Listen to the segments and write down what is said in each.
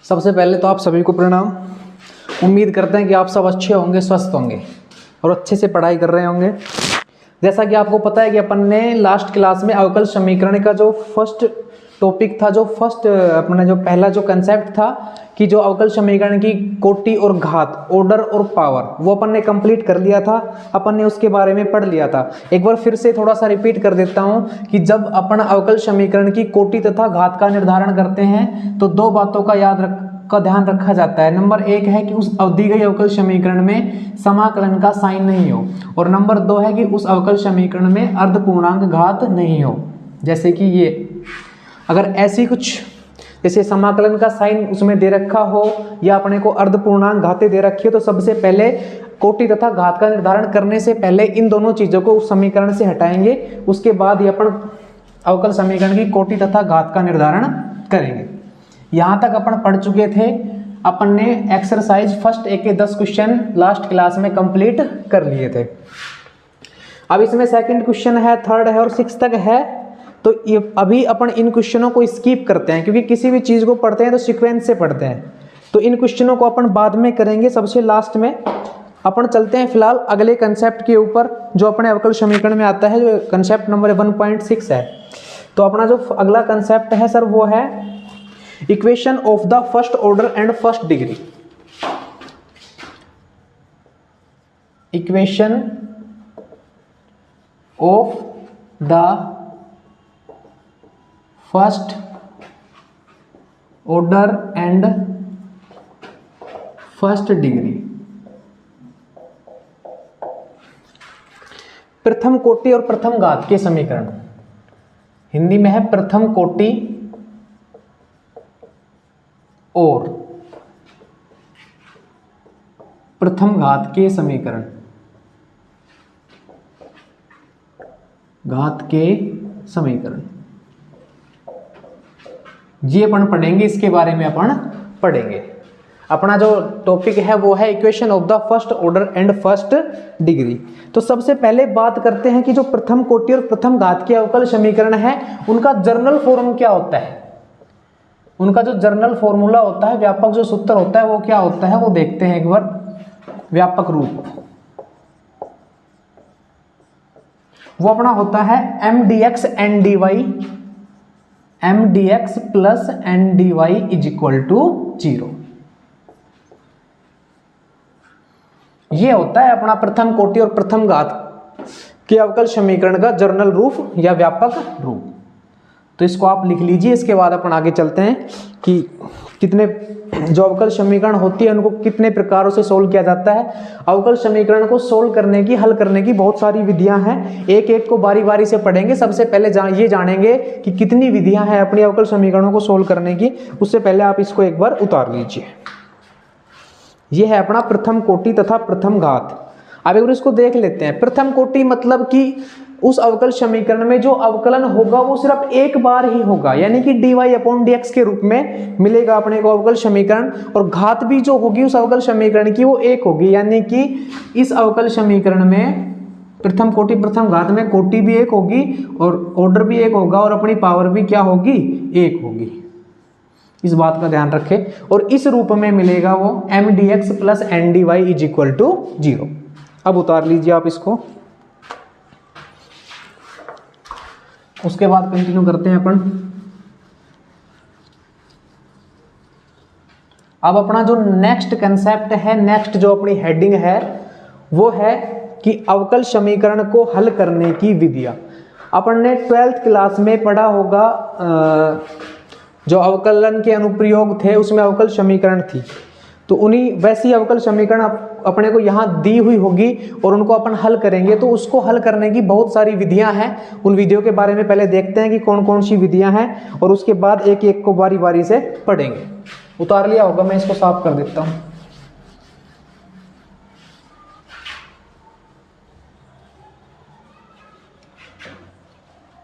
सबसे पहले तो आप सभी को प्रणाम। उम्मीद करते हैं कि आप सब अच्छे होंगे, स्वस्थ होंगे और अच्छे से पढ़ाई कर रहे होंगे। जैसा कि आपको पता है कि अपन ने लास्ट क्लास में अवकल समीकरण का जो फर्स्ट टॉपिक था, अपना जो पहला जो कंसेप्ट था कि जो अवकल समीकरण की कोटि और घात, ऑर्डर और पावर, वो अपन ने कंप्लीट कर लिया था। अपन ने उसके बारे में पढ़ लिया था। एक बार फिर से थोड़ा सा रिपीट कर देता हूं कि जब अपन अवकल समीकरण की कोटि तथा घात का निर्धारण करते हैं तो दो बातों का ध्यान रखा जाता है। नंबर एक है कि उस दी गई अवकल समीकरण में समाकलन का साइन नहीं हो, और नंबर दो है कि उस अवकल समीकरण में अर्धपूर्णांक घात नहीं हो। जैसे कि ये अगर ऐसी कुछ जैसे समाकलन का साइन उसमें दे रखा हो या अपने को अर्धपूर्णांक घातें दे रखी है, तो सबसे पहले कोटि तथा घात का निर्धारण करने से पहले इन दोनों चीजों को उस समीकरण से हटाएंगे। उसके बाद ही अपन अवकल समीकरण की कोटि तथा घात का निर्धारण करेंगे। यहां तक अपन पढ़ चुके थे। अपन ने एक्सरसाइज फर्स्ट ए के 10 क्वेश्चन लास्ट क्लास में कंप्लीट कर लिए थे। अब इसमें सेकंड क्वेश्चन है, थर्ड है और 6 तक है। तो ये अभी अपन इन क्वेश्चनों को स्किप करते हैं, क्योंकि किसी भी चीज को पढ़ते हैं तो सीक्वेंस से पढ़ते हैं। तो इन क्वेश्चनों को अपन बाद में करेंगे, सबसे लास्ट में। अपन चलते हैं फिलहाल अगले कंसेप्ट के ऊपर जो अपने अवकल समीकरण में आता है, जो कंसेप्ट नंबर 1.6 है। तो अपना जो अगला कंसेप्ट है सर, वो है equation of the first order and first degree. Equation of the first order and first degree. प्रथम कोटि और प्रथम घात के समीकरण, हिंदी में है प्रथम कोटि और प्रथम घात के समीकरण, घात के समीकरण ये अपन पढ़ेंगे। इसके बारे में अपन पढ़ेंगे। अपना जो टॉपिक है वो है equation of the first order and first degree. तो सबसे पहले बात करते हैं कि जो प्रथम कोटि और प्रथम घात के अवकल समीकरण है, उनका जर्नल फॉर्म क्या होता है। उनका जो जर्नल फॉर्मूला होता है, व्यापक जो सूत्र होता है, वो क्या होता है वो देखते हैं एक बार। व्यापक रूप वो अपना होता है mdx ndy, mdx plus ndy is equal to 0। ये होता है अपना प्रथम कोटि और प्रथम घात के अवकल समीकरण का जर्नल रूप या व्यापक रूप। तो इसको आप लिख लीजिए। इसके बाद अपन आगे चलते हैं कि कितने जो अवकल समीकरण होती है उनको कितने प्रकारों से सोल्व किया जाता है। अवकल समीकरण को सोल्व करने की, हल करने की बहुत सारी विधियां हैं। एक एक को बारी बारी से पढ़ेंगे। सबसे पहले ये जानेंगे कि कितनी विधियां हैं अपनी अवकल समीकरणों को सोल्व करने की। उससे पहले आप इसको एक बार उतार लीजिए। यह है अपना प्रथम कोटि तथा प्रथम घात। अब एक बार इसको देख लेते हैं। प्रथम कोटि मतलब कि उस अवकल समीकरण में जो अवकलन होगा वो सिर्फ एक बार ही होगा, यानी कि dy/dx के रूप में मिलेगा अपने को अवकल समीकरण। और घात भी जो होगी उस अवकल समीकरण की वो एक होगी, यानी कि इस अवकल समीकरण में प्रथम कोटि प्रथम घात में कोटि भी एक होगी और ऑर्डर भी एक होगा और अपनी पावर भी क्या होगी, एक होगी। इस बात का ध्यान रखें। और इस रूप में मिलेगा वो mdx plus ndy is equal to 0। अब उतार लीजिए आप इसको। उसके बाद कंटिन्यू करते हैं अपन। अब अपना जो नेक्स्ट कंसेप्ट है, नेक्स्ट जो अपनी हेडिंग है, वो है कि अवकल समीकरण को हल करने की विधियां। अपन ने 12th क्लास में पढ़ा होगा, जो अवकलन के अनुप्रयोग थे उसमें अवकल समीकरण थी। तो उन्हीं वैसी अवकल समीकरण अपने को यहाँ दी हुई होगी और उनको अपन हल करेंगे। तो उसको हल करने की बहुत सारी विधियां हैं। उन विधियों के बारे में पहले देखते हैं कि कौन कौन सी विधियां हैं और उसके बाद एक एक को बारी बारी से पढ़ेंगे। उतार लिया होगा, मैं इसको साफ कर देता हूं।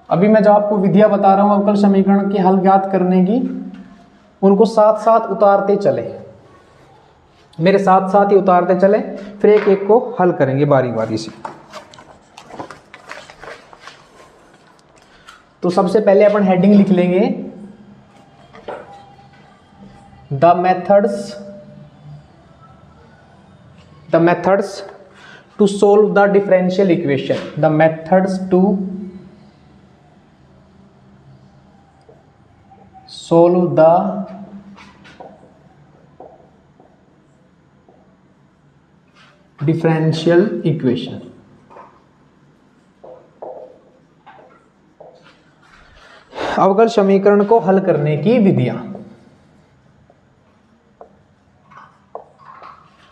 अभी मैं जो आपको विधियां बता रहा हूं अवकल समीकरण की हल ज्ञात करने की, उनको साथ साथ उतारते चले, मेरे साथ साथ ही उतारते चले, फिर एक एक को हल करेंगे बारी बारी से। तो सबसे पहले अपन हेडिंग लिख लेंगे the methods to solve the differential equation, the methods to solve the differential equation। अवकल समीकरण को हल करने की विधियां,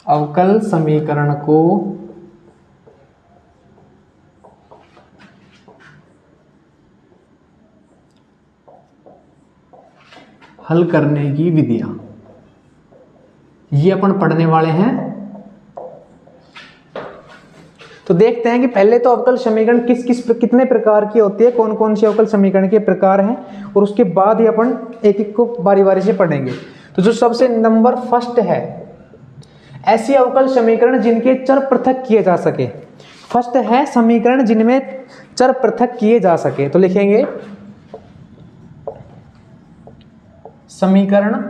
अवकल समीकरण को हल करने की विधियां, ये अपन पढ़ने वाले हैं। तो देखते हैं कि पहले तो अवकल समीकरण कितने प्रकार की होती है, कौन कौन सी अवकल समीकरण के प्रकार हैं, और उसके बाद ही अपन एक एक को बारी बारी से पढ़ेंगे। तो जो सबसे नंबर फर्स्ट है, ऐसी अवकल समीकरण जिनके चर पृथक किए जा सके। फर्स्ट है समीकरण जिनमें चर पृथक किए जा सके। तो लिखेंगे समीकरण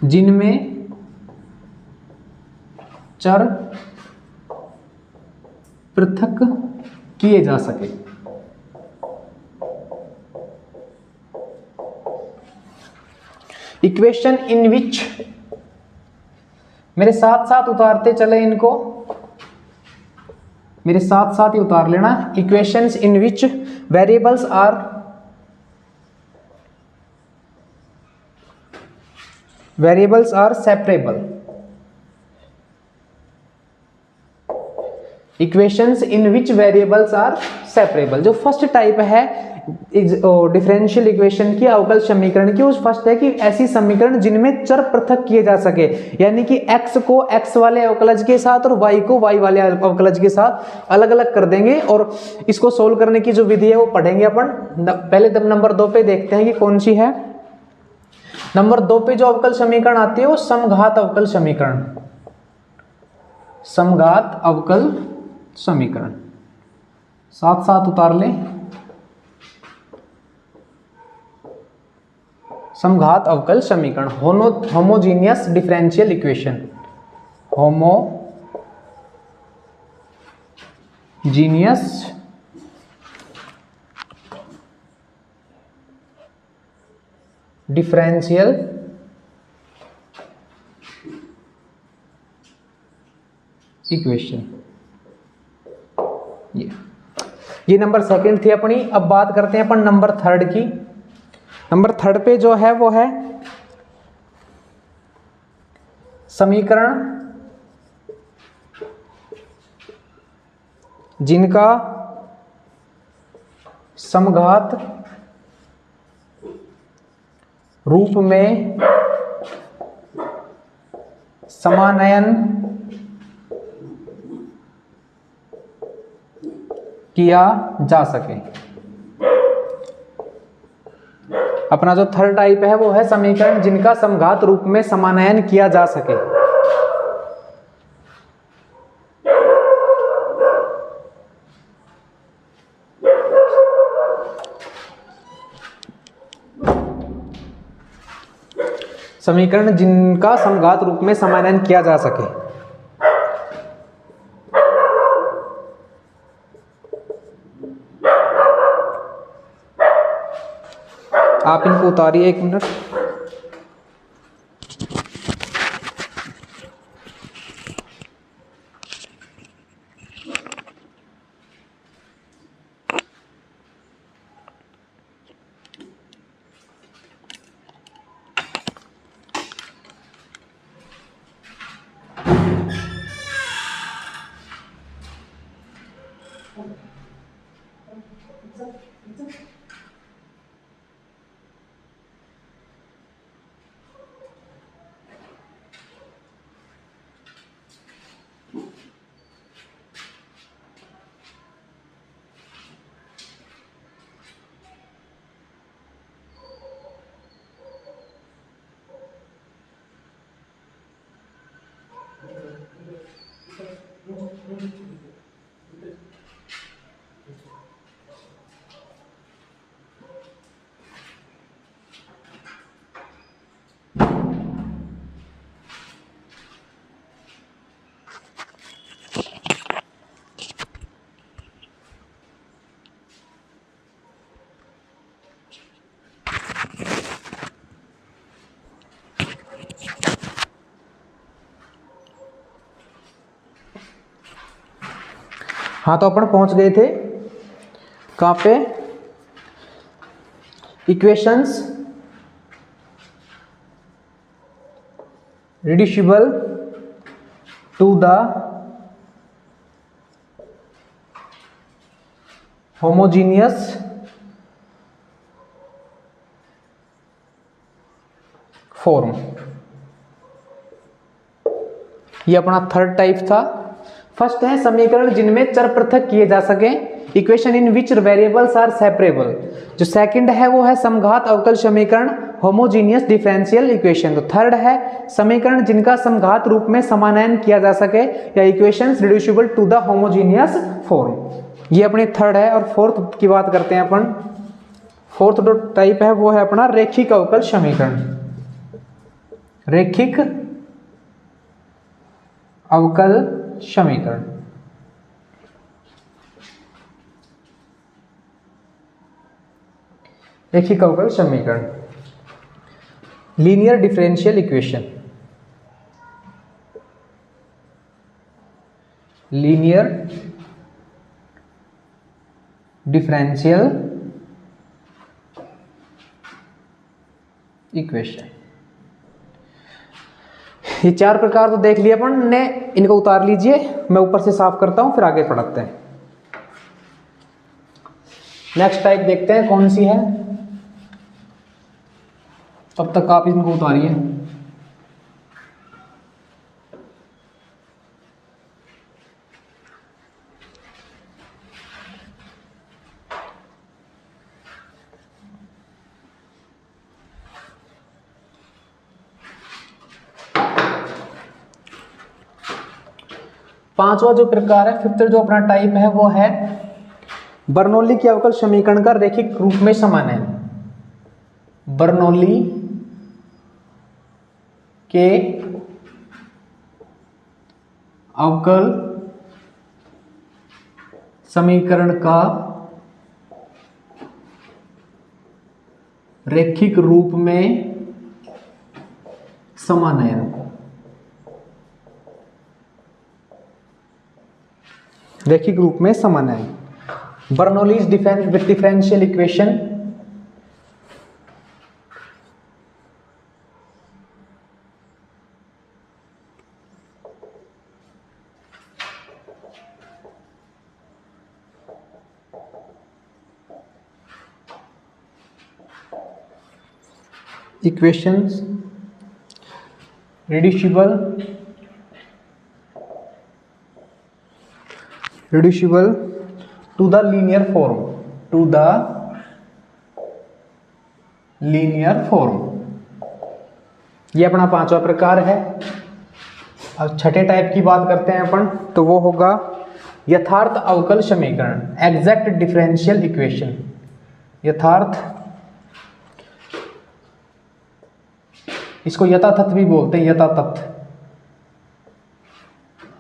जिनमें चर पृथक किए जा सके। इक्वेशन इन विच, मेरे साथ साथ उतारते चले इनको, मेरे साथ साथ ही उतार लेना। Equations in which variables are separable. Equations in which variables are separable, जो फर्स्ट टाइप है डिफरेंशियल इक्वेशन की, अवकल समीकरण की, उस फर्स्ट है कि ऐसी समीकरण जिनमें चर पृथक किए जा सके, यानी कि x को x वाले अवकलज के साथ और y को y वाले अवकलज के साथ अलग अलग कर देंगे, और इसको सोल्व करने की जो विधि है वो पढ़ेंगे अपन। पहले नंबर 2 पे देखते हैं कि कौन सी है। नंबर 2 पे जो अवकल समीकरण आती है वो समघात अवकल समीकरण, समघात अवकल समीकरण, साथ साथ उतार लें। समघात अवकल समीकरण, homogeneous differential equation, homogeneous differential equation. ये नंबर सेकंड थी अपनी। अब बात करते हैं अपन नंबर थर्ड की। नंबर थर्ड पे जो है वो है समीकरण जिनका समघात रूप में समानयन किया जा सके। अपना जो थर्ड टाइप है वो है समीकरण जिनका समघात रूप में समानयन किया जा सके। समीकरण जिनका समघात रूप में समानयन किया जा सके। आप इनको उतारिए 1 मिनट। हाँ, तो अपन पहुंच गए थे कहाँ पे, equations reducible to the homogeneous form. ये अपना थर्ड टाइप था। फर्स्ट है समीकरण जिनमें चर पृथक किए जा सके, equation in which variables are separable. जो सेकंड है वो है समघात अवकल समीकरण, होमोजीनियस डिफरेंशियल इक्वेशन। तो थर्ड है समीकरण जिनका समघात रूप में समानयन किया जा सके या equations reducible to the homogeneous form. ये अपनी थर्ड है। और फोर्थ की बात करते हैं अपन। फोर्थ जो टाइप है वो है अपना रेखिक अवकल समीकरण। रेखिक अवकल समीकरण। रेखिक अवकल समीकरण, linear differential equation. Linear differential equation. ये चार प्रकार तो देख लिया अपन ने, इनको उतार लीजिए, मैं ऊपर से साफ करता हूं फिर आगे पढ़ते हैं। नेक्स्ट टाइप देखते हैं कौन सी है, तब तक आप इनको उतारिए। पांचवा जो प्रकार है, फिफ्थ जो अपना टाइप है वो है बर्नौली के अवकल समीकरण का रेखिक रूप में समानयन। बर्नौली के अवकल समीकरण का रेखिक रूप में समानयन। रेखिक रूप में समानयन, Bernoulli's differential equation. Equations reducible to the linear form, to the linear form. ये अपना पांचवा प्रकार है। अब छठे टाइप की बात करते हैं अपन, तो वो होगा यथार्थ अवकल समीकरण, एग्जैक्ट डिफरेंशियल इक्वेशन। यथार्थ, इसको यथातथ भी बोलते हैं, यथातथ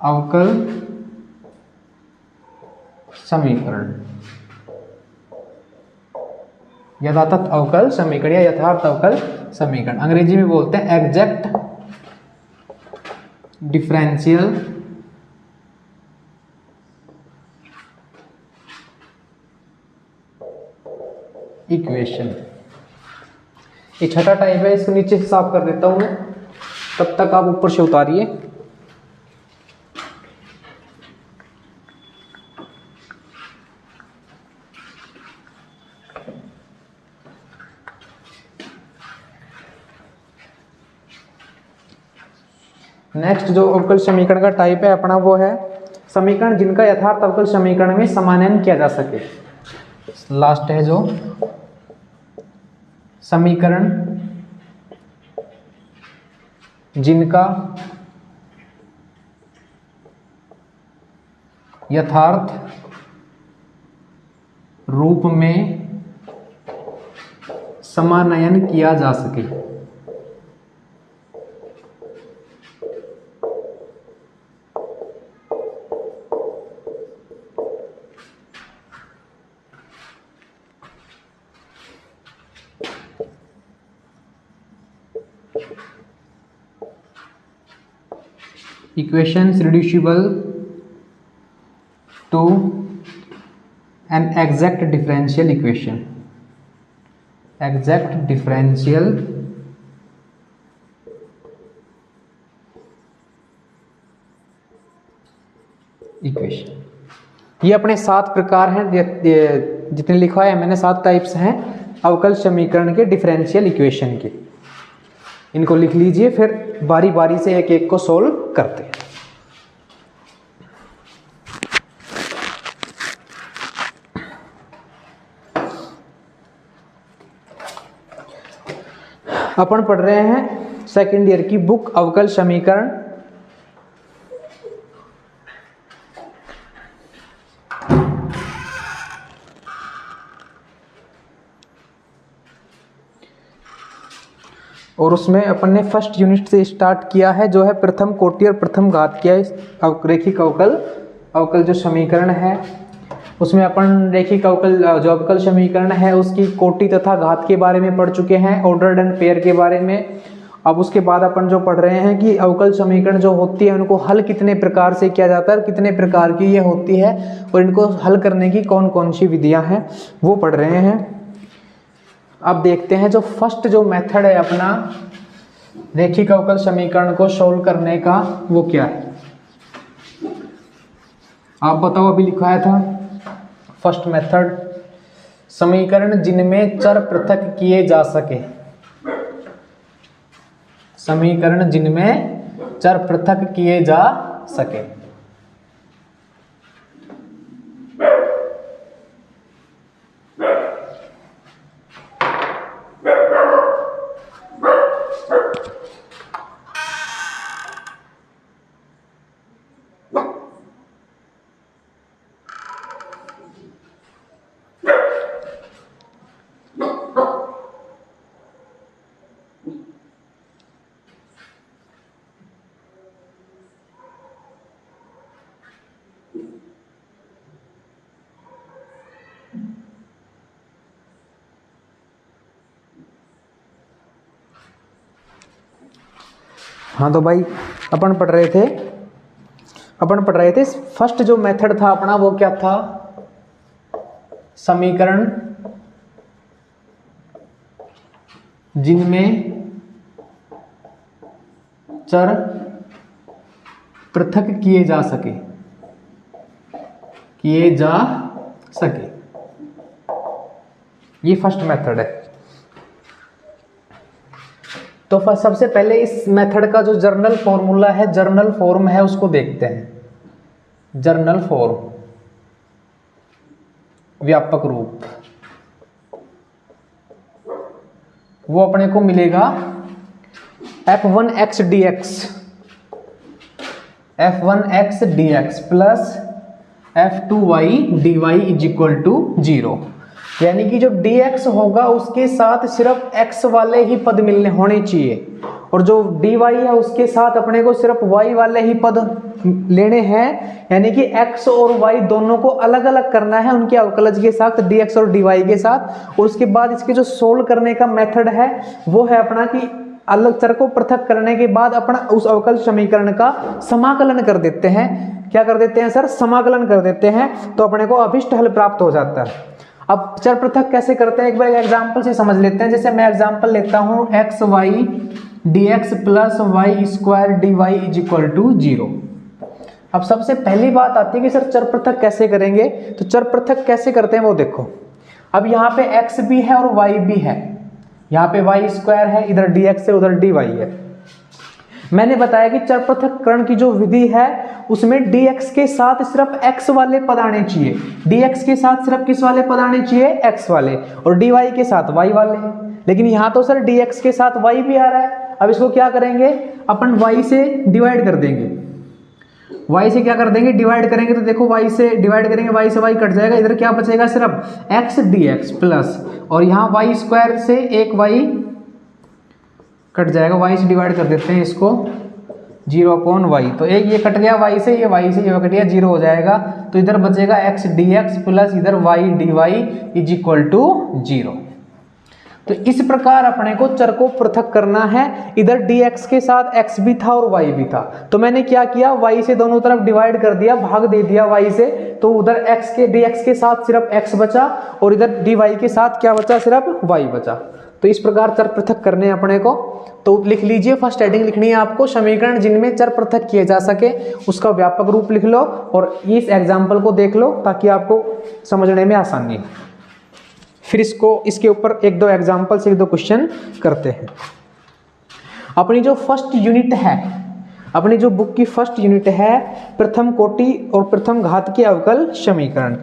अवकल समीकरण। यथातथ अवकल समीकरण या यथार्थ अवकल समीकरण, अंग्रेजी में बोलते हैं एग्जैक्ट डिफरेंशियल इक्वेशन। ये छठा टाइप है, इसको नीचे से साफ कर देता हूं मैं, तब तक आप ऊपर से उतारिए। नेक्स्ट जो अवकल समीकरण का टाइप है अपना वो है समीकरण जिनका यथार्थ अवकल समीकरण में समानयन किया जा सके। लास्ट है जो समीकरण जिनका यथार्थ रूप में समानयन किया जा सके। Equations reducible to an exact differential equation, exact differential equation. ये अपने 7 प्रकार हैं, जितने लिखा है मैंने 7 टाइप्स हैं अवकल समीकरण के डिफरेंशियल इक्वेशन के। इनको लिख लीजिए, फिर बारी बारी से एक एक को सोल्व करते हैं। अपन पढ़ रहे हैं सेकेंड ईयर की बुक अवकल समीकरण। और उसमें अपन ने फर्स्ट यूनिट से स्टार्ट किया है, जो है प्रथम कोटि और प्रथम घात किया रेखिक अवकल जो समीकरण है, उसमें अपन रेखिक अवकल जो अवकल समीकरण है उसकी कोटि तथा घात के बारे में पढ़ चुके हैं, ऑर्डर्ड एंड पेयर के बारे में। अब उसके बाद अपन जो पढ़ रहे हैं कि अवकल समीकरण जो होती है उनको हल कितने प्रकार से किया जाता है और कितने प्रकार की ये होती है और इनको हल करने की कौन कौन सी विधियां हैं वो पढ़ रहे हैं। अब देखते हैं जो फर्स्ट जो मेथड है अपना रेखिक अवकल समीकरण को सोल्व करने का, वो क्या है। आप बताओ, अभी लिखाया था फर्स्ट मेथड, समीकरण जिनमें चर पृथक किए जा सके, समीकरण जिनमें चर पृथक किए जा सके। हाँ तो भाई अपन पढ़ रहे थे फर्स्ट जो मेथड था अपना वो क्या था, समीकरण जिनमें चर पृथक किए जा सके, ये फर्स्ट मेथड है। तो सबसे पहले इस मेथड का जो जर्नल फॉर्मूला है, जर्नल फॉर्म है, उसको देखते हैं। जर्नल फॉर्म, व्यापक रूप, वो अपने को मिलेगा f1x dx plus f2y dy is equal to 0। यानी कि जो dx होगा उसके साथ सिर्फ x वाले ही पद मिलने होने चाहिए और जो dy है उसके साथ अपने को सिर्फ y वाले ही पद लेने हैं। यानी कि x और y दोनों को अलग अलग करना है उनके अवकलज के साथ, dx और dy के साथ। और उसके बाद इसके जो सोल्व करने का मेथड है वो है अपना कि अलग चर को पृथक करने के बाद अपना उस अवकल समीकरण का समाकलन कर देते हैं। क्या कर देते हैं सर? समाकलन कर देते हैं, तो अपने को अभिष्ट हल प्राप्त हो जाता है। अब चर पृथक कैसे करते हैं एक बार एग्जांपल से समझ लेते हैं। जैसे मैं एग्जांपल लेता हूं xy dx plus y square d y is equal to 0। अब सबसे पहली बात आती है कि सर चर पृथक कैसे करेंगे, तो चर पृथक कैसे करते हैं वो देखो। अब यहाँ पे x भी है और y भी है, यहाँ पे वाई स्क्वायर है, इधर dx है उधर dy है। मैंने बताया कि चर पृथक्करण की जो विधि है उसमें dx के साथ सिर्फ x वाले पद आने चाहिए, dx के साथ सिर्फ किस वाले पद आने चाहिए? x वाले, और dy के साथ y वाले। लेकिन यहाँ तो सर dx के साथ y भी आ रहा है। अब इसको क्या करेंगे, अपन y से डिवाइड कर देंगे। y से क्या कर देंगे? डिवाइड करेंगे। तो देखो y से डिवाइड करेंगे, y से y कट जाएगा, इधर क्या बचेगा? सिर्फ x dx प्लस, और यहाँ y स्क्वायर से एक y कट जाएगा, y से डिवाइड कर देते हैं इसको, 0/y। तो एक ये कट गया y से, ये कट गया, 0 हो जाएगा। तो इधर बचेगा x dx प्लस इधर y dy is equal to 0। तो इस प्रकार अपने को चर को पृथक करना है। इधर dx के साथ x भी था और y भी था, तो मैंने क्या किया, y से दोनों तरफ डिवाइड कर दिया, भाग दे दिया y से। तो उधर x के dx के साथ सिर्फ x बचा और इधर dy के साथ क्या बचा, सिर्फ y बचा। तो इस प्रकार चर पृथक करने अपने को। तो लिख लीजिए, फर्स्ट हेडिंग लिखनी है आपको, समीकरण जिनमें चर पृथक किए जा सके, उसका व्यापक रूप लिख लो और इस एग्जाम्पल को देख लो ताकि आपको समझने में आसानी हो। फिर इसके ऊपर एक दो एग्जाम्पल से एक दो क्वेश्चन करते हैं। अपनी जो फर्स्ट यूनिट है, अपनी जो बुक की फर्स्ट यूनिट है प्रथम कोटि और प्रथम घात के अवकल समीकरण,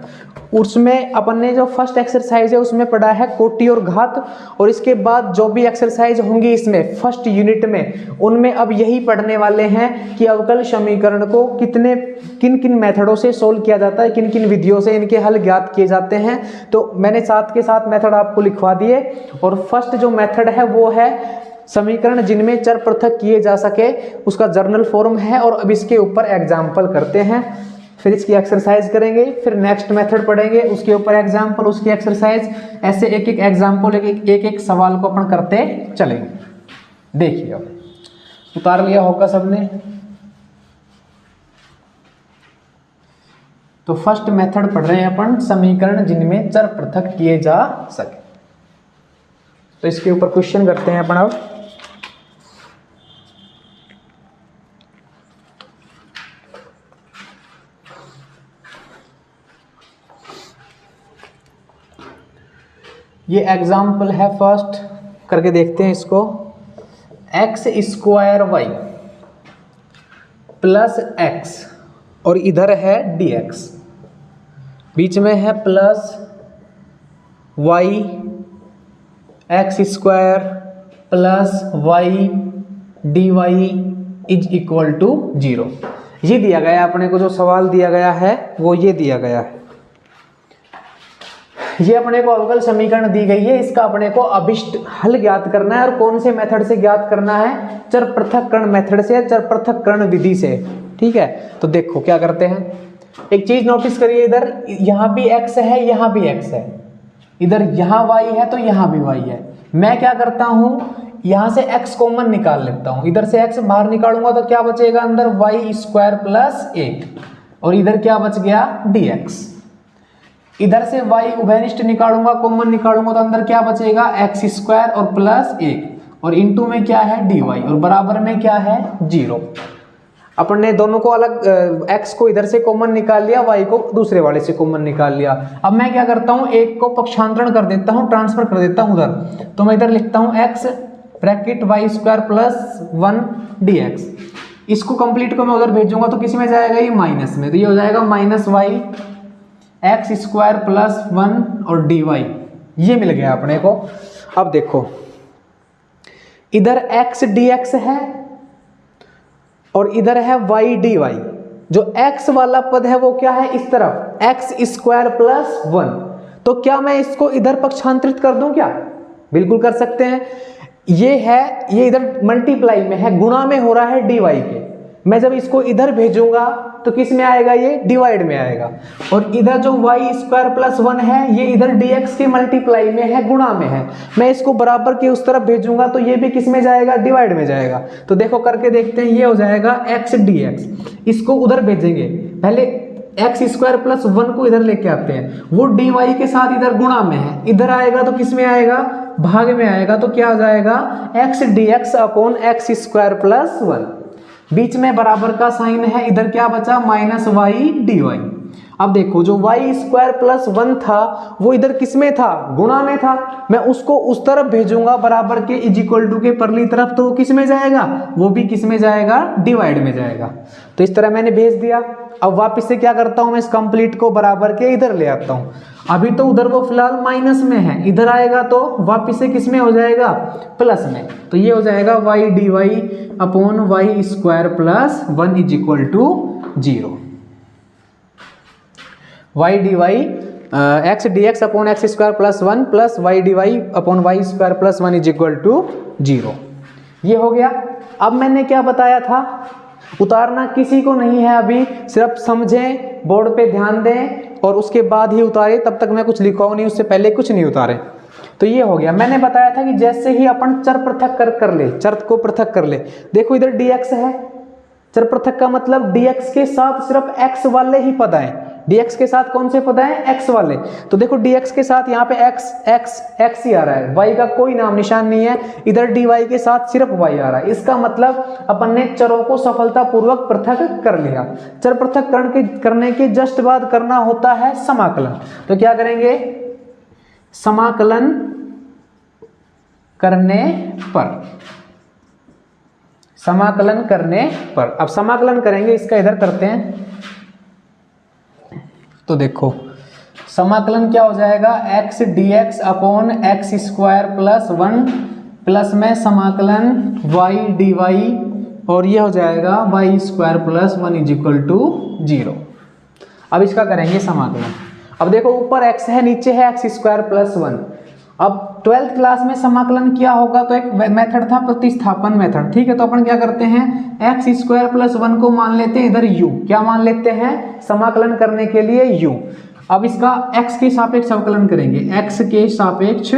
उसमें अपन ने जो फर्स्ट एक्सरसाइज है उसमें पढ़ा है कोटि और घात, और इसके बाद जो भी एक्सरसाइज होंगी इसमें फर्स्ट यूनिट में, उनमें अब यही पढ़ने वाले हैं कि अवकल समीकरण को किन किन मेथडों से सोल्व किया जाता है, किन किन विधियों से इनके हल ज्ञात किए जाते हैं। तो मैंने साथ के साथ मेथड आपको लिखवा दिए, और फर्स्ट जो मेथड है वो है समीकरण जिनमें चर पृथक किए जा सके, उसका जर्नल फॉर्म है। और अब इसके ऊपर एग्जाम्पल करते हैं, फिर इसकी एक्सरसाइज करेंगे, फिर नेक्स्ट मेथड पढ़ेंगे, उसके ऊपर एग्जाम्पल, उसकी एक्सरसाइज, ऐसे एक एक एग्जाम्पल, एक सवाल को अपन करते चलेंगे। देखिए अब उतार लिया होगा सबने। तो फर्स्ट मेथड पढ़ रहे हैं अपन, समीकरण जिनमें चर पृथक किए जा सके। तो इसके ऊपर क्वेश्चन करते हैं अपन अब। ये एग्जाम्पल है फर्स्ट, करके देखते हैं इसको। X square y plus x और इधर है dx, बीच में है plus y x square plus y dy is equal to 0। ये दिया गया है अपने को, जो सवाल दिया गया है वो ये दिया गया है। ये अपने को अवकल समीकरण दी गई है, इसका अपने को अभिष्ट हल ज्ञात करना है। और कौन से मेथड से ज्ञात करना है? चर पृथक्करण मेथड से, चर पृथक्करण विधि से। ठीक है, तो देखो क्या करते हैं। एक चीज नोटिस करिए, इधर यहाँ भी x है, यहाँ भी x है, इधर यहाँ y है तो यहाँ भी y है। मैं क्या करता हूं, यहां से x कॉमन निकाल लेता हूं, इधर से x बाहर निकालूंगा तो क्या बचेगा अंदर, y स्क्वायर प्लस 1, और इधर क्या बच गया dx। इधर से y उभयनिष्ठ निकालूंगा, कॉमन निकालूंगा तो अंदर क्या बचेगा, x स्क्वायर और प्लस 1, और इनटू में क्या है dy, और बराबर में क्या है 0। अपन ने दोनों को अलग, x को इधर से कॉमन निकाल लिया, y को दूसरे वाले से कॉमन निकाल लिया। अब मैं क्या करता हूं, एक को पक्षांतरण कर देता हूं, ट्रांसफर कर देता हूं उधर। तो मैं इधर लिखता हूं x bracket y square plus 1 dx। इसको कंप्लीट को मैं उधर भेजूंगा तो किस में जाएगा, ये माइनस में, तो ये हो जाएगा minus y x square plus 1 और dy। ये मिल गया अपने को। अब देखो इधर x dx है और इधर है y dy। जो x वाला पद है वो क्या है, इस तरफ x स्क्वायर प्लस 1। तो क्या मैं इसको इधर पक्षांतरित कर दूं क्या? बिल्कुल कर सकते हैं। ये है, ये इधर मल्टीप्लाई में है, गुणा में हो रहा है dy के। मैं जब इसको इधर भेजूंगा तो किस में आएगा, ये डिवाइड में आएगा। और इधर जो y स्क्वायर प्लस 1 है, ये इधर dx के मल्टीप्लाई में है, गुणा में है। मैं इसको बराबर के उस तरफ भेजूंगा तो ये भी किस में जाएगा, डिवाइड में जाएगा। तो देखो करके देखते हैं, ये हो जाएगा x dx। इसको उधर भेजेंगे, पहले x स्क्वायर प्लस 1 को इधर लेके आते हैं, वो dy के साथ इधर गुणा में है, इधर आएगा तो किस में आएगा, भाग में आएगा। तो क्या आ जाएगा, x dx upon x square plus 1। बीच में बराबर का साइन है, इधर क्या बचा, माइनस वाई dy। अब देखो जो y स्क्वायर प्लस 1 था वो इधर किस में था, गुणा में था। मैं उसको उस तरफ भेजूंगा बराबर के इज इक्वल टू के परली तरफ, तो वो किस में जाएगा, वो भी किस में जाएगा, डिवाइड में जाएगा। तो इस तरह मैंने भेज दिया। अब वापस से क्या करता हूं, मैं इस कंप्लीट को बराबर के इधर ले आता हूं। अभी तो उधर वो फिलहाल माइनस में है, इधर आएगा तो वापस से किस में हो जाएगा, प्लस में। तो ये हो जाएगा y dy upon y square plus 1 is equal to 0। y dy x dx upon x square plus 1 plus y dy upon y square plus 1 is equal to 0। ये हो गया। अब मैंने क्या बताया था, उतारना किसी को नहीं है अभी, सिर्फ समझें, बोर्ड पे ध्यान दें और उसके बाद ही उतारे। तब तक मैं कुछ लिखवाऊं नहीं, उससे पहले कुछ नहीं उतारे। तो ये हो गया। मैंने बताया था कि जैसे ही अपन चर पृथक कर ले, चर को पृथक कर ले। देखो इधर dx है, चर पृथक का मतलब dx के साथ सिर्फ x वाले ही पद आए, dx के साथ कौन से पद हैं, x वाले। तो देखो dx के साथ यहाँ पे x ही आ रहा है, y का कोई नाम निशान नहीं है, इधर dy के साथ सिर्फ y आ रहा है। इसका मतलब अपन ने चरों को सफलतापूर्वक पृथक कर लिया। चर पृथक करने के जस्ट बाद करना होता है समाकलन। तो क्या करेंगे, समाकलन करने पर, समाकलन करने पर। अब समाकलन करेंगे, इसका इधर करते हैं। तो देखो समाकलन क्या हो जाएगा, x dx upon x square plus 1 plus में समाकलन y dy और ये हो जाएगा y square plus 1 is equal to 0। अब इसका करेंगे समाकलन। अब देखो ऊपर x है, नीचे है एक्स स्क्वायर प्लस 1। अब 12th क्लास में समाकलन क्या होगा, तो एक मेथड था प्रतिस्थापन मेथड, ठीक है। तो अपन क्या करते हैं, एक्स स्क्वायर प्लस 1 को मान लेते हैं इधर u, क्या मान लेते हैं, समाकलन करने के लिए u। अब इसका x के सापेक्ष अवकलन करेंगे, x के सापेक्ष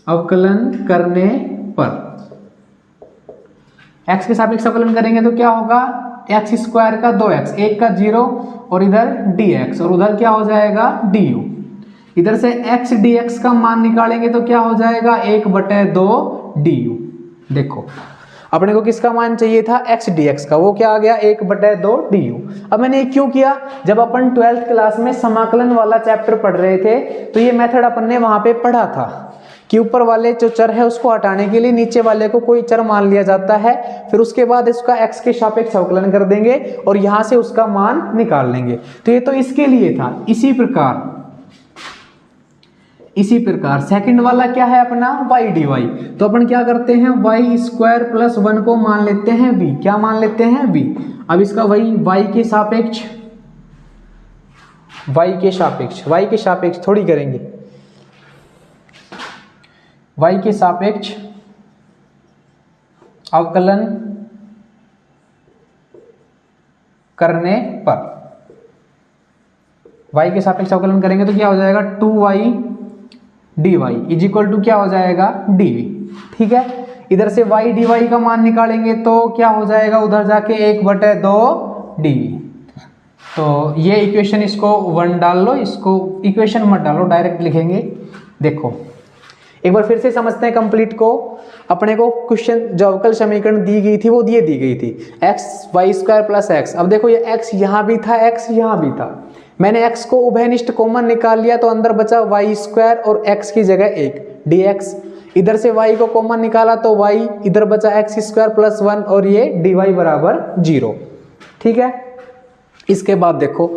अवकलन करने पर, x के सापेक्ष अवकलन करेंगे तो क्या होगा, एक्स स्क्वायर का 2x, एक का 0 और इधर dx और उधर क्या हो जाएगा du। इधर से x dx का मान निकालेंगे तो क्या हो जाएगा 1/2 du। देखो अपने को किसका मान चाहिए था, x dx का, वो क्या आ गया 1/2 du। अब मैंने ये क्यों किया, जब अपन 12th क्लास में समाकलन वाला चैप्टर पढ़ रहे थे तो ये मेथड अपन ने वहां पे पढ़ा था कि ऊपर वाले जो चर है उसको हटाने के लिए नीचे वाले को कोई चर मान लिया जाता है, फिर उसके बाद इसका x के सापेक्ष अवकलन कर देंगे और यहां से उसका मान निकाल लेंगे। तो ये तो इसके लिए था। इसी प्रकार सेकंड वाला क्या है अपना y dy। तो अपन क्या करते हैं, y स्क्वायर प्लस 1 को मान लेते हैं v, क्या मान लेते हैं v। अब इसका वही y के सापेक्ष थोड़ी करेंगे, y के सापेक्ष अवकलन करने पर, y के सापेक्ष अवकलन करेंगे तो क्या हो जाएगा 2y dy is equal to क्या हो जाएगा dv, ठीक है। इधर से y dy का मान निकालेंगे तो क्या हो जाएगा, उधर जाके 1/2 dv। तो ये इक्वेशन, इसको 1 डाल लो, इसको इक्वेशन मत डालो, डायरेक्ट लिखेंगे। देखो एक बार फिर से समझते हैं कंप्लीट को। अपने को क्वेश्चन जो अवकल समीकरण दी गई थी वो दी गई थी x y square plus x. अब देखो ये एक्स यहाँ भी था, एक्स यहाँ भी था, मैंने एक्स को उभयनिष्ठ कॉमन निकाल लिया तो अंदर बचा वाई स्क्वायर और एक्स की जगह 1 dx। इधर से y को कॉमन निकाला तो y, इधर बचा एक्स स्क्वायर प्लस 1 और ये dy बराबर 0, ठीक है। इसके बाद देखो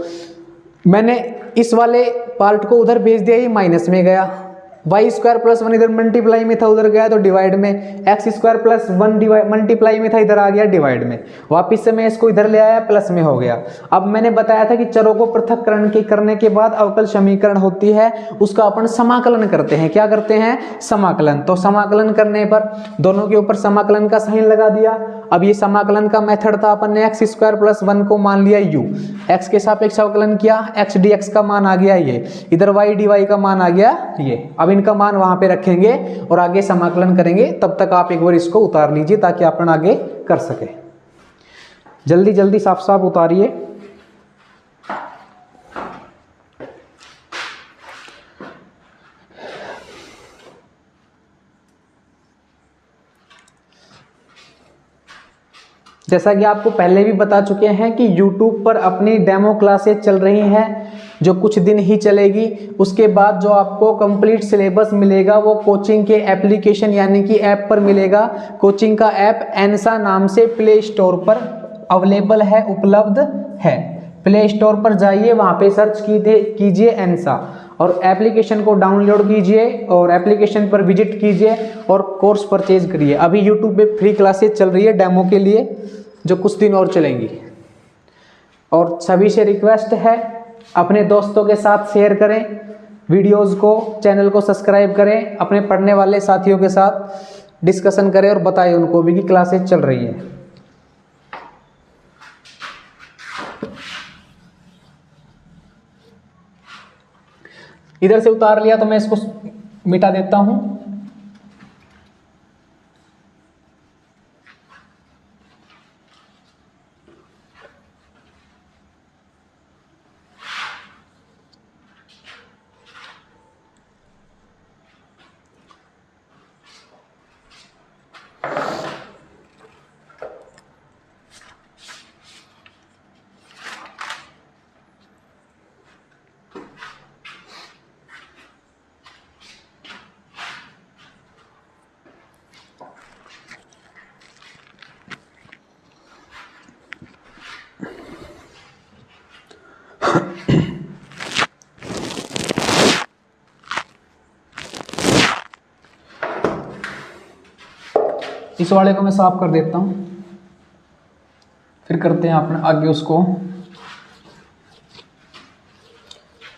मैंने इस वाले पार्ट को उधर भेज दिया, ये माइनस में गया, वाई स्क्वायर प्लस 1 इधर मल्टीप्लाई में था उधर गया तो डिवाइड में, एक्स स्क्वायर प्लस 1 मल्टीप्लाई में था इधर आ गया डिवाइड में, वापिस से मैं इसको इधर ले आया प्लस में हो गया। अब मैंने बताया था कि चरों को पृथककरण करने के बाद अवकल समीकरण होती है उसका अपन समाकलन करते हैं, क्या करते हैं समाकलन। तो समाकलन करने पर दोनों के ऊपर समाकलन का साइन लगा दिया। अब ये समाकलन का मेथड था, अपन ने एक्स स्क्वायर प्लस 1 को मान लिया u, एक्स के सापेक्ष अवकलन किया, एक्स dx का मान आ गया ये, इधर y dy का मान आ गया ये। अब इनका मान वहां पे रखेंगे और आगे समाकलन करेंगे, तब तक आप एक बार इसको उतार लीजिए ताकि अपन आगे कर सके। जल्दी जल्दी साफ साफ उतारिए। जैसा कि आपको पहले भी बता चुके हैं कि YouTube पर अपनी डेमो क्लासेस चल रही हैं जो कुछ दिन ही चलेगी, उसके बाद जो आपको कंप्लीट सिलेबस मिलेगा वो कोचिंग के एप्लीकेशन यानी कि ऐप पर मिलेगा। कोचिंग का ऐप एनसा नाम से प्ले स्टोर पर अवेलेबल है, उपलब्ध है। प्ले स्टोर पर जाइए, वहाँ पे सर्च कीजिए एनसा और एप्लीकेशन को डाउनलोड कीजिए और एप्लीकेशन पर विजिट कीजिए और कोर्स परचेज करिए। अभी यूट्यूब पे फ्री क्लासेस चल रही है डेमो के लिए जो कुछ दिन और चलेंगी। और सभी से रिक्वेस्ट है अपने दोस्तों के साथ शेयर करें वीडियोस को, चैनल को सब्सक्राइब करें, अपने पढ़ने वाले साथियों के साथ डिस्कशन करें और बताएं उनको भी कि क्लासेस चल रही है। इधर से उतार लिया तो मैं इसको मिटा देता हूं। इस वाले को मैं साफ कर देता हूँ, फिर करते हैं अपने आगे उसको।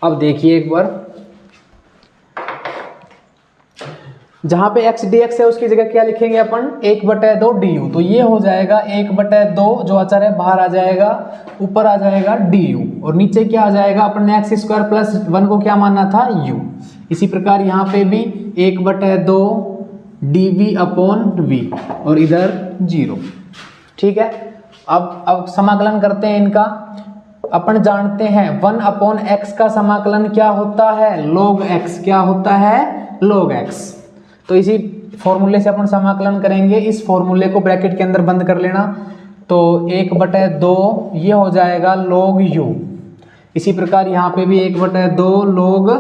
अब देखिए एक बार, जहां पे x dx है उसकी जगह क्या लिखेंगे अपन, 1/2 du। तो ये हो जाएगा 1/2, जो अचर है बाहर आ जाएगा, ऊपर आ जाएगा du, और नीचे क्या आ जाएगा, अपन ने x² प्लस 1 को क्या मानना था, u। इसी प्रकार यहाँ पे भी 1/2 dv अपॉन v, और इधर 0। ठीक है, अब समाकलन करते हैं इनका। अपन जानते हैं 1/x का समाकलन क्या होता है, log x। क्या होता है, log x। तो इसी फॉर्मूले से अपन समाकलन करेंगे। इस फॉर्मूले को ब्रैकेट के अंदर बंद कर लेना, तो 1/2 ये हो जाएगा log u। इसी प्रकार यहाँ पे भी 1/2 log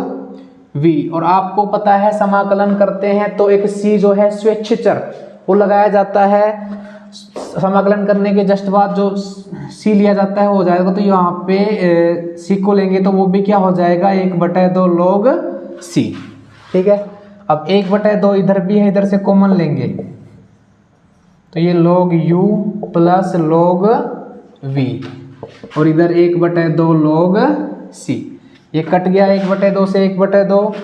v। और आपको पता है समाकलन करते हैं तो एक c जो है स्वेच्छचर वो लगाया जाता है। समाकलन करने के जस्ट बाद जो c लिया जाता है हो जाएगा, तो यहाँ पे c को लेंगे तो वो भी क्या हो जाएगा, 1/2 log c। ठीक है, अब 1/2 इधर भी है, इधर से कॉमन लेंगे तो ये log u plus log v, और इधर 1/2 log c। ये कट गया 1/2 से 1/2।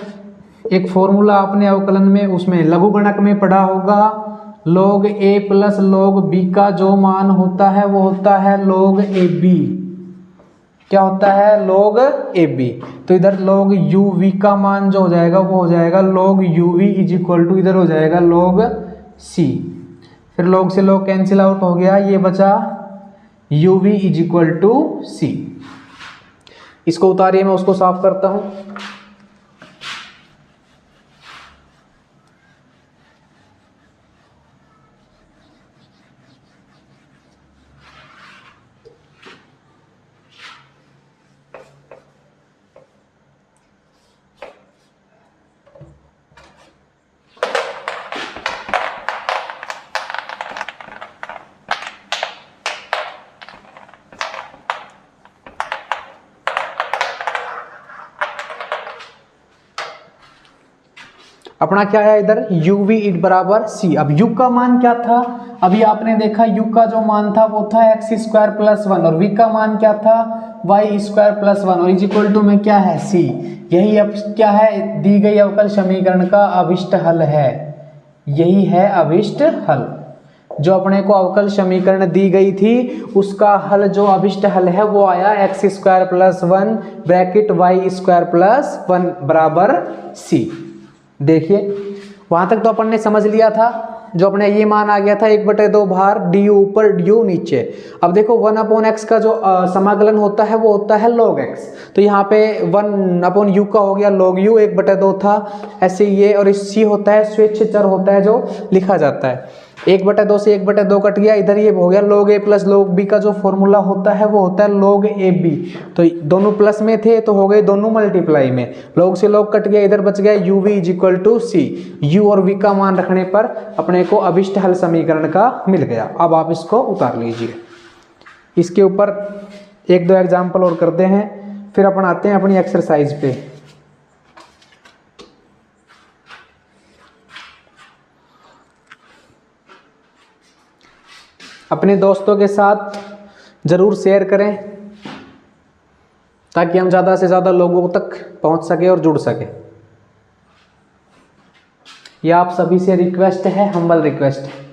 एक फॉर्मूला आपने अवकलन में उसमें लघुगणक में पढ़ा होगा, log a plus log b का जो मान होता है वो होता है log ab। क्या होता है, log ab। तो इधर log uv का मान जो हो जाएगा वो हो जाएगा log uv is equal to, इधर हो जाएगा log c। फिर log से log कैंसिल आउट हो गया, ये बचा uv is equal to c। इसको उतारिए, मैं उसको साफ करता हूं। अपना क्या है इधर, uv इट बराबर c। अब u का मान क्या था, अभी आपने देखा u का जो मान था वो था x² प्लस 1, और v का मान क्या था, y² प्लस 1, और इज इक्वल टू में क्या है, c। यही अब क्या है, दी गई अवकल समीकरण का अभिष्ट हल है। यही है अभिष्ट हल। जो अपने को अवकल समीकरण दी गई थी उसका हल, जो अभिष्ट हल है वो आया x² plus 1 bracket y² plus 1 बराबर c। देखिए वहां तक तो अपन ने समझ लिया था, जो अपने ये मान आ गया था 1/2 बाहर, du ऊपर du नीचे। अब देखो 1/x का जो समाकलन होता है वो होता है log x। तो यहाँ पे 1/u का हो गया log u, 1/2 था ऐसे ये, और इस c होता है स्वेच्छचर होता है जो लिखा जाता है। 1/2 से 1/2 कट गया, इधर ये हो गया log a plus log b का जो फॉर्मूला होता है वो होता है log ab। तो दोनों प्लस में थे तो हो गए दोनों मल्टीप्लाई में, log से log कट गया, इधर बच गया uv is equal to c। u और v का मान रखने पर अपने को अभिष्ट हल समीकरण का मिल गया। अब आप इसको उतार लीजिए। इसके ऊपर 1-2 एग्जाम्पल और करते हैं, फिर अपन आते हैं अपनी एक्सरसाइज पे। अपने दोस्तों के साथ ज़रूर शेयर करें ताकि हम ज़्यादा से ज़्यादा लोगों तक पहुंच सके और जुड़ सके। यह आप सभी से रिक्वेस्ट है, हम्बल रिक्वेस्ट है।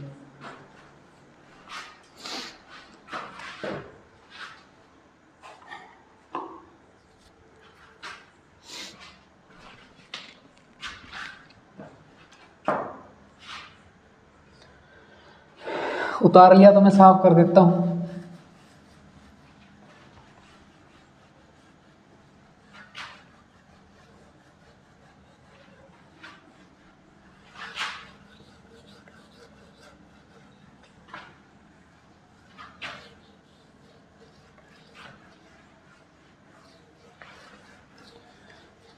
उतार लिया तो मैं साफ कर देता हूं।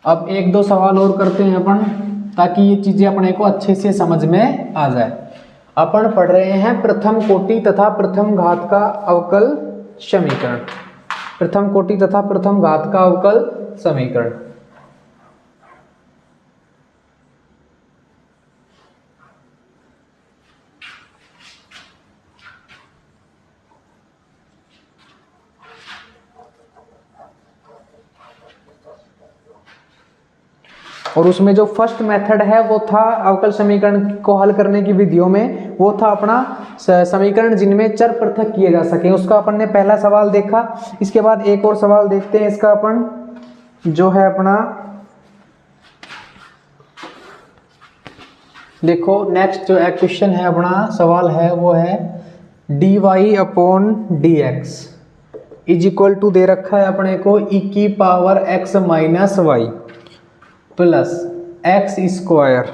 अब 1-2 सवाल और करते हैं अपन, ताकि ये चीजें अपने को अच्छे से समझ में आ जाए। अपन पढ़ रहे हैं प्रथम कोटि तथा प्रथम घात का अवकल समीकरण। प्रथम कोटि तथा प्रथम घात का अवकल समीकरण। और उसमें जो फर्स्ट मेथड है वो था अवकल समीकरण को हल करने की विधियों में, वो था अपना समीकरण जिनमें चर पृथक किए जा सके, उसका अपन ने पहला सवाल देखा। इसके बाद एक और सवाल देखते हैं, इसका अपन जो है अपना देखो नेक्स्ट जो क्वेश्चन है अपना सवाल है वो है dy upon dx is equal to दे रखा है अपने को e की power x minus Y plus X square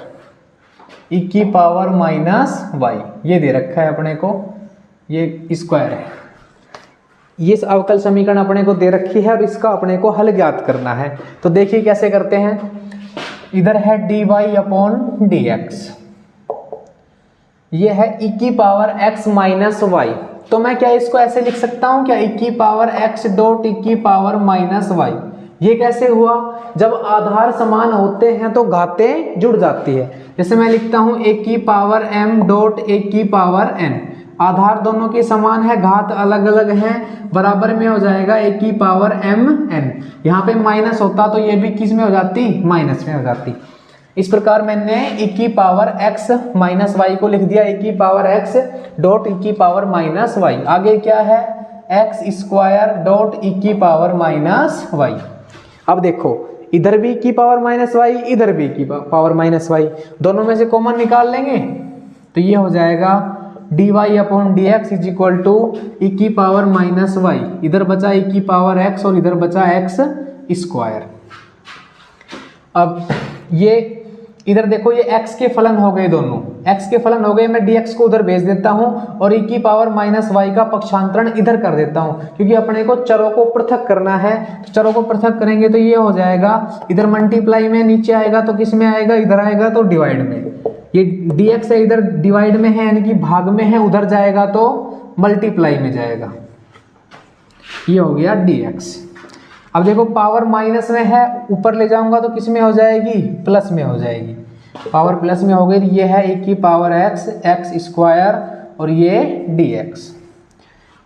E की पावर माइनस वाई, ये दे रखा है अपने को, ये स्क्वायर है। ये अवकल समीकरण अपने को दे रखी है और इसका अपने को हल ज्ञात करना है। तो देखिए कैसे करते हैं, इधर है dy अपॉन dx, ये है e की पावर x माइनस वाई। तो मैं क्या इसको ऐसे लिख सकता हूं क्या, e की पावर x डॉट e की पावर माइनस वाई। ये कैसे हुआ, जब आधार समान होते हैं तो घातें जुड़ जाती है। जैसे मैं लिखता हूं a की पावर m डॉट a की पावर n, आधार दोनों के समान है, घात अलग अलग हैं, बराबर में हो जाएगा a की पावर m n। यहाँ पे माइनस होता तो ये भी किस में हो जाती, माइनस में हो जाती। इस प्रकार मैंने e की पावर x माइनस वाई को लिख दिया e की पावर x डॉट e की पावर माइनस वाई। आगे क्या है, x स्क्वायर डॉट e की पावर माइनस वाई। अब देखो इधर भी की पावर माइनस वाई, इधर भी की पावर माइनस वाई, दोनों में से कॉमन निकाल लेंगे तो ये हो जाएगा dy upon D X is equal to E की पावर माइनस वाई। इधर बचा ई की पावर x और इधर बचा x स्क्वायर। अब ये इधर देखो ये x के फलन हो गए, दोनों x के फलन हो गए, मैं dx को उधर भेज देता हूं और e की पावर माइनस वाई का पक्षांतरण इधर कर देता हूं, क्योंकि अपने को चरों को पृथक करना है। तो चरों को पृथक करेंगे तो ये हो जाएगा, इधर मल्टीप्लाई में नीचे आएगा तो किस में आएगा, इधर आएगा तो डिवाइड में। ये dx है इधर डिवाइड में है यानी कि भाग में है, उधर जाएगा तो मल्टीप्लाई में जाएगा, ये हो गया dx। अब देखो पावर माइनस में है, ऊपर ले जाऊंगा तो किस में हो जाएगी, प्लस में हो जाएगी, पावर प्लस में हो गई। ये है e की पावर x स्क्वायर और ये dx।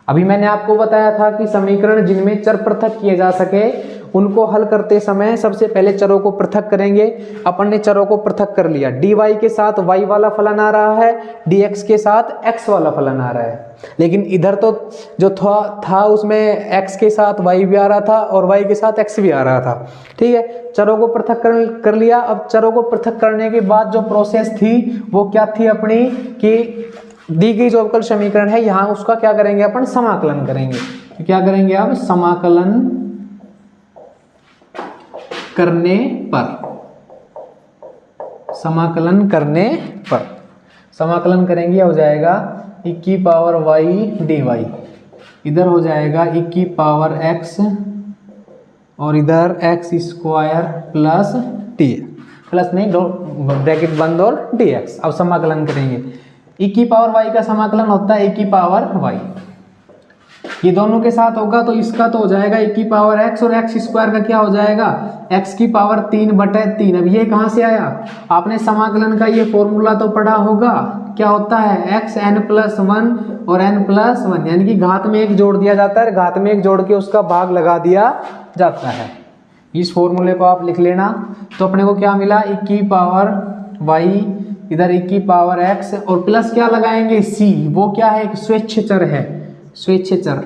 अभी मैंने आपको बताया था कि समीकरण जिनमें चर पृथक किए जा सके उनको हल करते समय सबसे पहले चरों को पृथक करेंगे। अपन ने चरों को पृथक कर लिया, dy के साथ y वाला फलन आ रहा है, dx के साथ x वाला फलन आ रहा है। लेकिन इधर तो जो था उसमें x के साथ y भी आ रहा था और y के साथ x भी आ रहा था। ठीक है, चरों को पृथक कर लिया। अब चरों को पृथक करने के बाद जो प्रोसेस थी वो क्या थी अपनी, कि दी गई जो अवकल समीकरण है यहाँ उसका क्या करेंगे अपन, समाकलन करेंगे। तो क्या करेंगे अब, समाकलन करने पर समाकलन करेंगे, हो जाएगा e की पावर y dy, इधर हो जाएगा e की पावर x और इधर x square plus t, plus नहीं ब्रैकेट बंद और dx। अब समाकलन करेंगे, e की पावर y का समाकलन होता है e की पावर y, ये दोनों के साथ होगा तो इसका तो हो जाएगा e की पावर x और x स्क्वायर का क्या हो जाएगा, x की पावर 3/3। अब ये कहाँ से आया, आपने समाकलन का ये फॉर्मूला तो पढ़ा होगा, क्या होता है x n+1 और n+1, यानी कि घात में एक जोड़ दिया जाता है, घात में एक जोड़ के उसका भाग लगा दिया जाता है। इस फॉर्मूले को आप लिख लेना। तो अपने को क्या मिला, e की पावर y, इधर e की पावर x और प्लस क्या लगाएंगे c, वो क्या है, एक स्वेच्छ चर है, स्वेच्छ चर,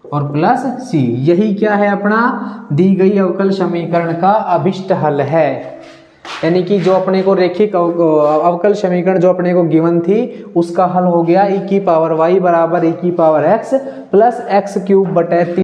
और प्लस c, यही क्या है अपना दी गई अवकल समीकरण का अभिष्ट हल है। यानी कि जो अपने को रेखिक अवकल समीकरण जो अपने को गिवन थी उसका हल हो गया e की पावर y बराबर e की पावर x प्लस x³ बटे